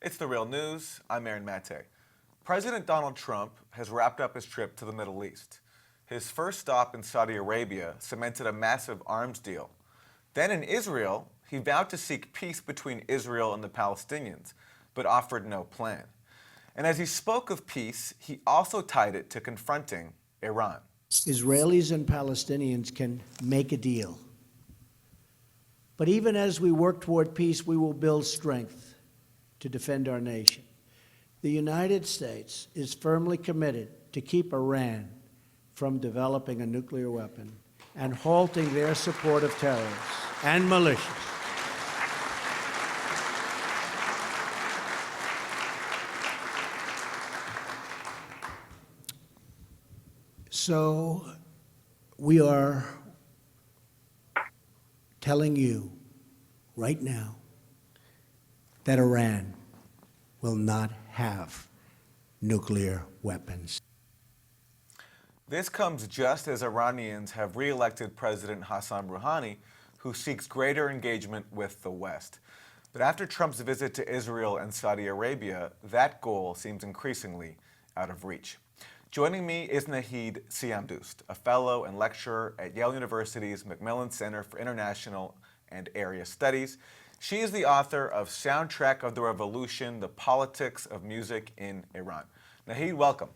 It's The Real News. I'm Aaron Mate. President Donald Trump has wrapped up his trip to the Middle East. His first stop in Saudi Arabia cemented a massive arms deal. Then in Israel, he vowed to seek peace between Israel and the Palestinians, but offered no plan. And as he spoke of peace, he also tied it to confronting Iran. Israelis and Palestinians can make a deal. But even as we work toward peace, we will build strength to defend our nation. The United States is firmly committed to keep Iran from developing a nuclear weapon and halting their support of terrorists and militias. So we are telling you right now that Iran will not have nuclear weapons. This comes just as Iranians have re-elected President Hassan Rouhani, who seeks greater engagement with the West. But after Trump's visit to Israel and Saudi Arabia, that goal seems increasingly out of reach. Joining me is Nahid Siamdoust, a fellow and lecturer at Yale University's Macmillan Center for International and Area Studies. She is the author of Soundtrack of the Revolution, The Politics of Music in Iran. Nahid, welcome.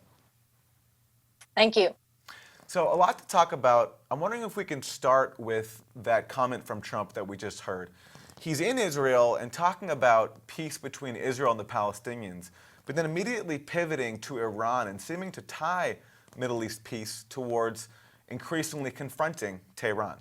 Thank you. So a lot to talk about. I'm wondering if we can start with that comment from Trump that we just heard. He's in Israel and talking about peace between Israel and the Palestinians, but then immediately pivoting to Iran and seeming to tie Middle East peace towards increasingly confronting Tehran.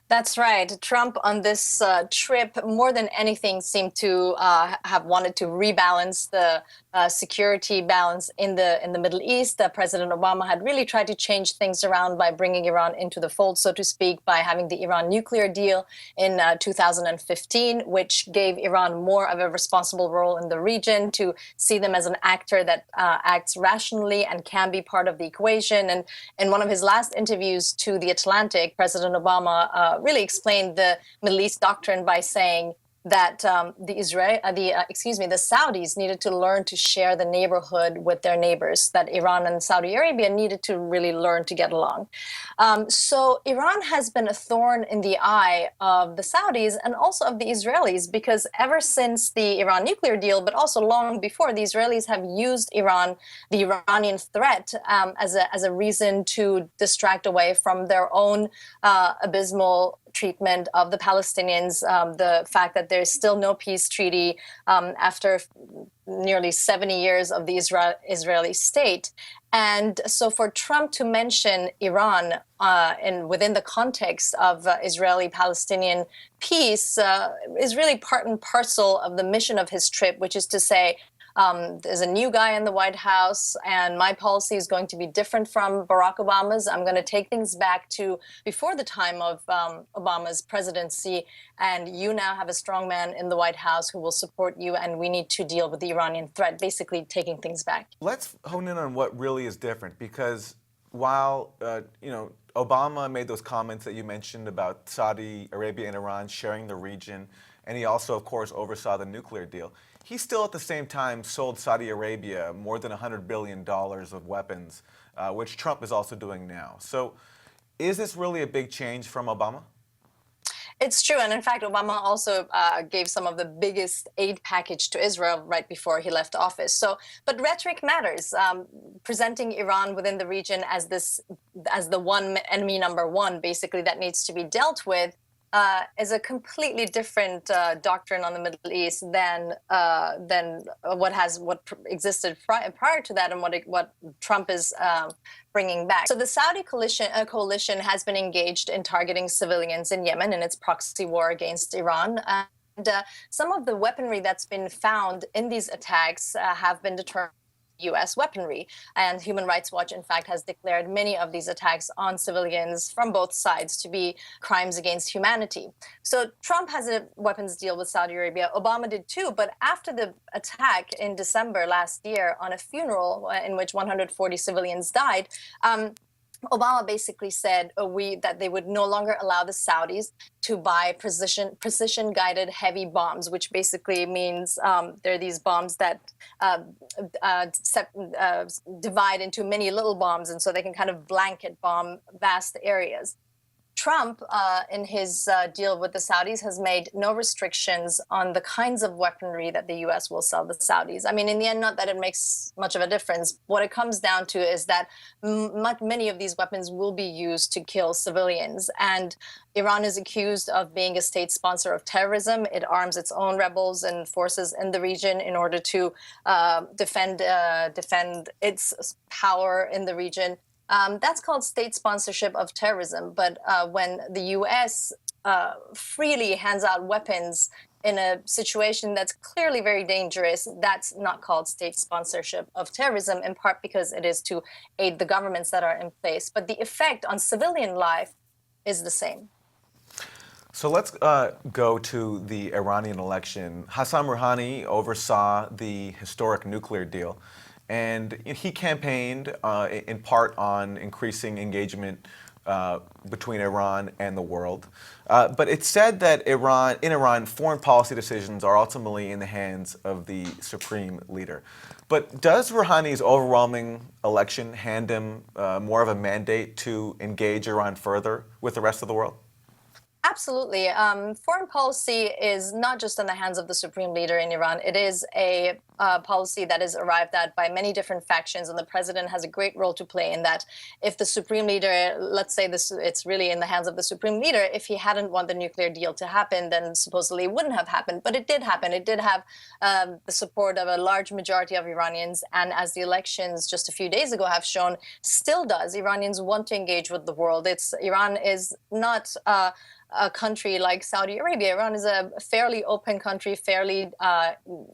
That's right. Trump on this trip, more than anything, seemed to have wanted to rebalance the security balance in the Middle East. President Obama had really tried to change things around by bringing Iran into the fold, so to speak, by having the Iran nuclear deal in 2015, which gave Iran more of a responsible role in the region, to see them as an actor that acts rationally and can be part of the equation. And in one of his last interviews to The Atlantic, President Obama really explained the Middle East doctrine by saying that the Saudis needed to learn to share the neighborhood with their neighbors, that Iran and Saudi Arabia needed to really learn to get along. So Iran has been a thorn in the eye of the Saudis and also of the Israelis, because ever since the Iran nuclear deal, but also long before, the Israelis have used Iran, the Iranian threat, as a reason to distract away from their own abysmal treatment of the Palestinians, the fact that there's still no peace treaty after nearly 70 years of the Israeli state. And so for Trump to mention Iran within the context of Israeli-Palestinian peace is really part and parcel of the mission of his trip, which is to say, there's a new guy in the White House, and my policy is going to be different from Barack Obama's. I'm going to take things back to before the time of Obama's presidency, and you now have a strong man in the White House who will support you, and we need to deal with the Iranian threat, basically taking things back. Let's hone in on what really is different, because while Obama made those comments that you mentioned about Saudi Arabia and Iran sharing the region, and he also, of course, oversaw the nuclear deal, he still at the same time sold Saudi Arabia more than $100 billion of weapons, which Trump is also doing now. So is this really a big change from Obama? It's true. And in fact, Obama also gave some of the biggest aid package to Israel right before he left office. But rhetoric matters. Presenting Iran within the region as the one enemy number one, basically, that needs to be dealt with, is a completely different doctrine on the Middle East than what existed prior to that, and what Trump is bringing back. So the Saudi coalition has been engaged in targeting civilians in Yemen in its proxy war against Iran. And some of the weaponry that's been found in these attacks have been determined U.S. weaponry. And Human Rights Watch, in fact, has declared many of these attacks on civilians from both sides to be crimes against humanity. So Trump has a weapons deal with Saudi Arabia. Obama did too. But after the attack in December last year on a funeral in which 140 civilians died, Obama basically said that they would no longer allow the Saudis to buy precision guided heavy bombs, which basically means there are these bombs that divide into many little bombs, and so they can kind of blanket bomb vast areas. Trump, in his deal with the Saudis, has made no restrictions on the kinds of weaponry that the U.S. will sell the Saudis. I mean, in the end, not that it makes much of a difference. What it comes down to is that many of these weapons will be used to kill civilians. And Iran is accused of being a state sponsor of terrorism. It arms its own rebels and forces in the region in order to defend its power in the region. That's called state sponsorship of terrorism. But when the U.S. Freely hands out weapons in a situation that's clearly very dangerous, that's not called state sponsorship of terrorism, in part because it is to aid the governments that are in place. But the effect on civilian life is the same. So let's go to the Iranian election. Hassan Rouhani oversaw the historic nuclear deal. And he campaigned in part on increasing engagement between Iran and the world. But it's said that in Iran, foreign policy decisions are ultimately in the hands of the supreme leader. But does Rouhani's overwhelming election hand him more of a mandate to engage Iran further with the rest of the world? Absolutely. Foreign policy is not just in the hands of the supreme leader in Iran. It is a policy that is arrived at by many different factions, and the president has a great role to play in that. If the supreme leader, let's say it's really in the hands of the supreme leader, if he hadn't want the nuclear deal to happen, then supposedly it wouldn't have happened. But it did happen. It did have the support of a large majority of Iranians, and as the elections just a few days ago have shown, still does. Iranians want to engage with the world. Iran is not a country like Saudi Arabia. Iran is a fairly open country, fairly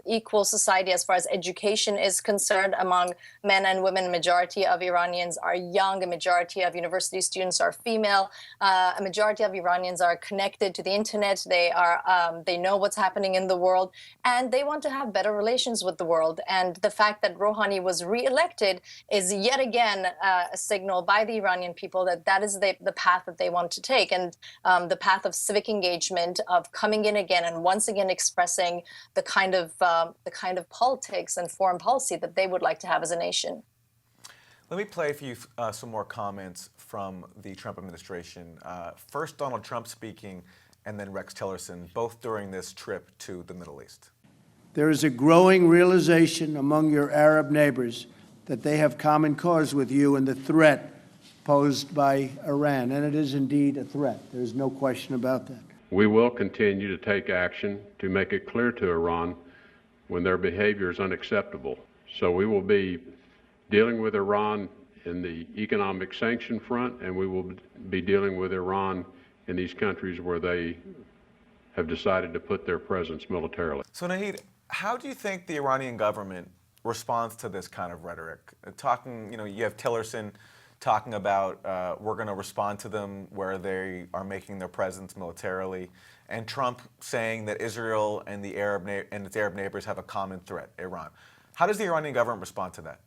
equal society as far as education is concerned among men and women. A majority of Iranians are young. A majority of university students are female. A majority of Iranians are connected to the internet. They know what's happening in the world, and they want to have better relations with the world. And the fact that Rouhani was re-elected is yet again a signal by the Iranian people that that is the path that they want to take, and the path of civic engagement, of coming in again and once again expressing the kind of politics and foreign policy that they would like to have as a nation. Let me play for you some more comments from the Trump administration. First, Donald Trump speaking, and then Rex Tillerson, both during this trip to the Middle East. There is a growing realization among your Arab neighbors that they have common cause with you in the threat posed by Iran, and it is indeed a threat. There's no question about that. We will continue to take action to make it clear to Iran when their behavior is unacceptable. So we will be dealing with Iran in the economic sanction front, and we will be dealing with Iran in these countries where they have decided to put their presence militarily. So Nahid, how do you think the Iranian government responds to this kind of rhetoric? You have Tillerson talking about we're going to respond to them where they are making their presence militarily, and Trump saying that Israel and its Arab neighbors have a common threat, Iran. How does the Iranian government respond to that?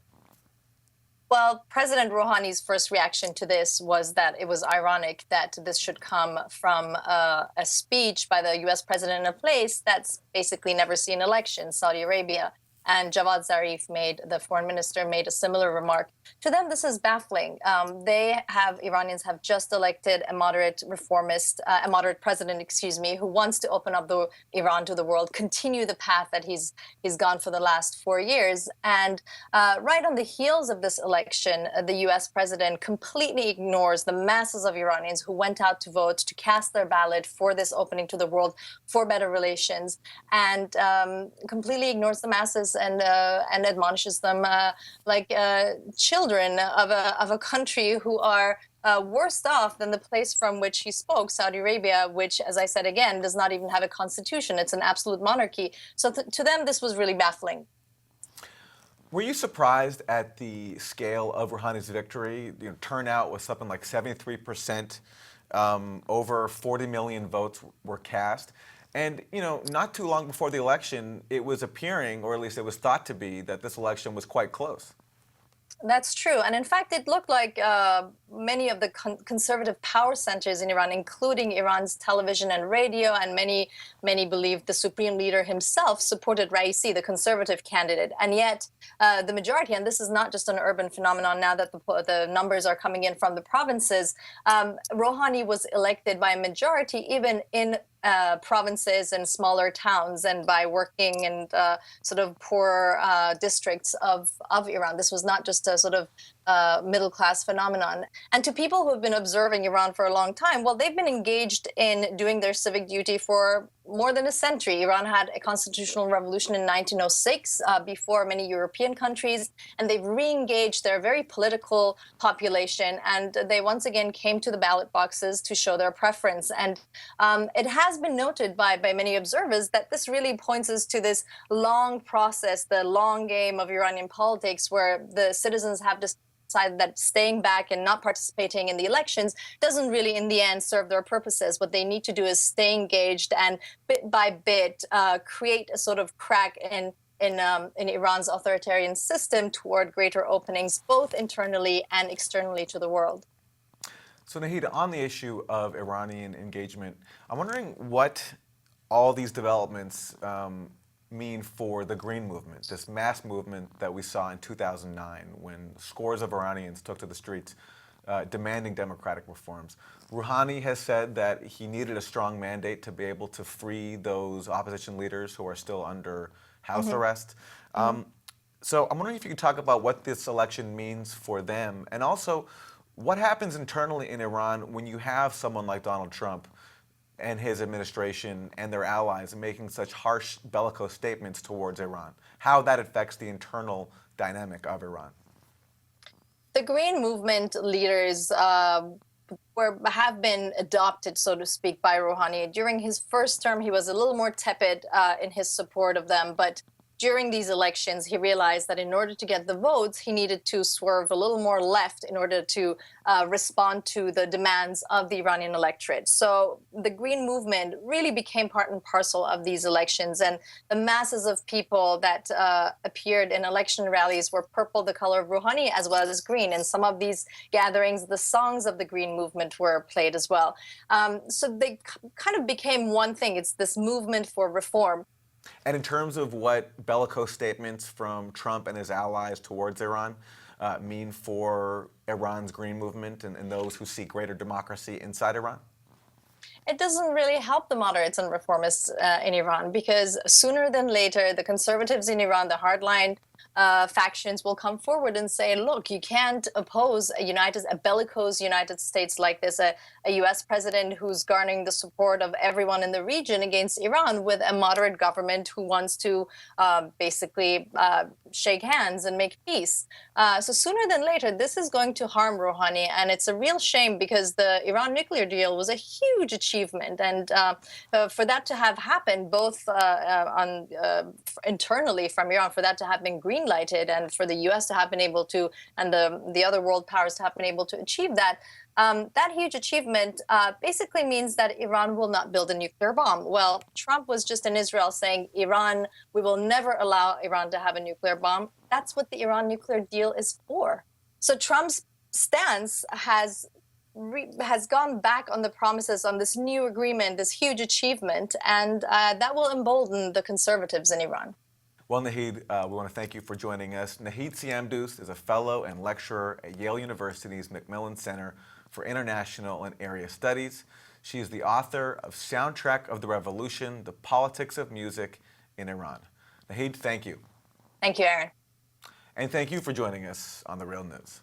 Well, President Rouhani's first reaction to this was that it was ironic that this should come from a speech by the U.S. president in a place that's basically never seen elections, Saudi Arabia. And Javad Zarif, the foreign minister, made a similar remark. To them, this is baffling. Iranians have just elected a moderate president, who wants to open up Iran to the world, continue the path that he's gone for the last 4 years. And right on the heels of this election, the U.S. president completely ignores the masses of Iranians who went out to vote, to cast their ballot for this opening to the world, for better relations, and completely ignores the masses and admonishes them like children of a country who are worse off than the place from which he spoke, Saudi Arabia, which, as I said again, does not even have a constitution. It's an absolute monarchy. So to them, this was really baffling. Were you surprised at the scale of Rouhani's victory? Turnout was something like 73%. Over 40 million votes were cast. And, not too long before the election, it was appearing, or at least it was thought to be, that this election was quite close. That's true. And in fact, it looked like many of the conservative power centers in Iran, including Iran's television and radio, and many believed the supreme leader himself supported Raisi, the conservative candidate. And yet the majority, and this is not just an urban phenomenon now that the numbers are coming in from the provinces, Rouhani was elected by a majority even in provinces and smaller towns, and by working in sort of poor districts of Iran. This was not just a sort of middle-class phenomenon. And to people who have been observing Iran for a long time, well, they've been engaged in doing their civic duty for more than a century. Iran had a constitutional revolution in 1906 before many European countries, and they've re-engaged their very political population, and they once again came to the ballot boxes to show their preference. And it has been noted by many observers that this really points us to this long process, the long game of Iranian politics, where the citizens have decided that staying back and not participating in the elections doesn't really, in the end, serve their purposes. What they need to do is stay engaged and bit by bit create a sort of crack in Iran's authoritarian system toward greater openings, both internally and externally to the world. So Nahid, on the issue of Iranian engagement, I'm wondering what all these developments mean for the Green Movement, this mass movement that we saw in 2009 when scores of Iranians took to the streets demanding democratic reforms. Rouhani has said that he needed a strong mandate to be able to free those opposition leaders who are still under house arrest. So I'm wondering if you could talk about what this election means for them, and also what happens internally in Iran when you have someone like Donald Trump and his administration and their allies making such harsh bellicose statements towards Iran, how that affects the internal dynamic of Iran. The Green Movement leaders have been adopted, so to speak, by Rouhani. During his first term, he was a little more tepid in his support of them, but during these elections, he realized that in order to get the votes, he needed to swerve a little more left in order to respond to the demands of the Iranian electorate. So the Green Movement really became part and parcel of these elections, and the masses of people that appeared in election rallies were purple, the color of Rouhani, as well as green. In some of these gatherings, the songs of the Green Movement were played as well. So they kind of became one thing. It's this movement for reform. And in terms of what bellicose statements from Trump and his allies towards Iran mean for Iran's Green Movement and those who seek greater democracy inside Iran? It doesn't really help the moderates and reformists in Iran, because sooner than later, the conservatives in Iran, the hardline factions, will come forward and say, look, you can't oppose a bellicose United States like this, a U.S. president who's garnering the support of everyone in the region against Iran, with a moderate government who wants to basically shake hands and make peace. So sooner than later, this is going to harm Rouhani, and it's a real shame, because the Iran nuclear deal was a huge achievement, and for that to have happened, both internally from Iran, for that to have been green-lighted, and for the U.S. to have been able to, and the other world powers to have been able to achieve that, that huge achievement basically means that Iran will not build a nuclear bomb. Well, Trump was just in Israel saying, Iran, we will never allow Iran to have a nuclear bomb. That's what the Iran nuclear deal is for. So Trump's stance has gone back on the promises on this new agreement, this huge achievement, and that will embolden the conservatives in Iran. Well, Nahid, we want to thank you for joining us. Nahid Siamdoust is a fellow and lecturer at Yale University's Macmillan Center for International and Area Studies. She is the author of Soundtrack of the Revolution, The Politics of Music in Iran. Nahid, thank you. Thank you, Aaron. And thank you for joining us on The Real News.